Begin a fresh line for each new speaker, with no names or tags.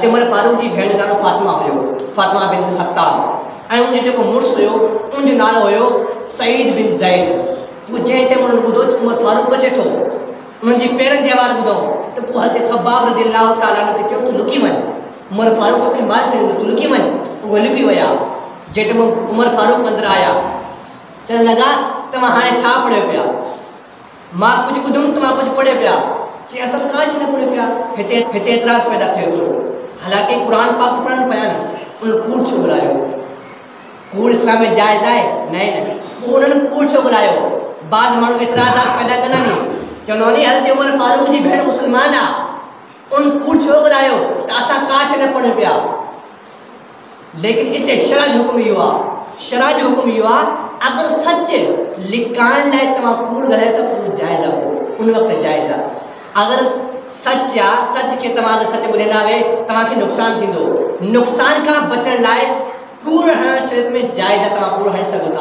उमर फारूक जी भेण जो नालो फातिमा हुयो, फातिमा बिन खत्ताब। ऐं उनजो जेको मुड़ुस हुयो उनजो नालो हुयो सईद बिन ज़ैद। वो जंहिं टाइम उन्हनि ॿुधो उमर फारूक अचे थो, उन्हनि जी पेरनि जी आवाज़ ॿुधो त पोइ हज़रत ख़ब्बाब रज़ियल्लाहु ताला अन्हु खे चयो तूं लुकी वञ, उमर फारूक तोखे मारे छॾींदो, तूं लुकी वञ। उहे लुकी विया। जंहिं टाइम उमर फारूक अंदरि आया चवण लॻा तव्हां हाणे छा पढ़ियो पिया? मां कुझु ॿुधुमि तव्हां कुझु पढ़ियो पिया। चई असां का शइ न पढ़ियो पिया। हिते एतिराज़ पैदा थिए थो, हालांकि क़ुरान पाक पढ़नि पिया न, उन कूड़ छो ॻाल्हायो? कूड़ इस्लाम में जाइज़ आहे? न। पोइ उन्हनि कूड़ छो ॻाल्हायो? बाद माण्हू एतिराज़ात पैदा कंदा नी, चवंदो नी हज़रत उमर फारूक जी भेण मुस्लमान आहे, उन कूड़ छो ॻाल्हायो त असां का शइ न पढ़ियो पिया। लेकिन इते शरअ जो हुकुम इहो आहे, शरअ जो हुकुम इहो आहे अगर सच लिकाइण लाइ तव्हां कूड़ ॻाल्हायो त पोइ जाइज़ आहे, उन वक़्तु जाइज़ आहे। अगर सच आहे, सच खे तव्हां अगर सच ॿुधाईंदा वे तव्हांखे नुक़सानु थींदो, नुक़सान खां बचण लाइ कूड़ हणणु शरीयत में जाइज़ आहे, तव्हां कूड़ हणी सघो था।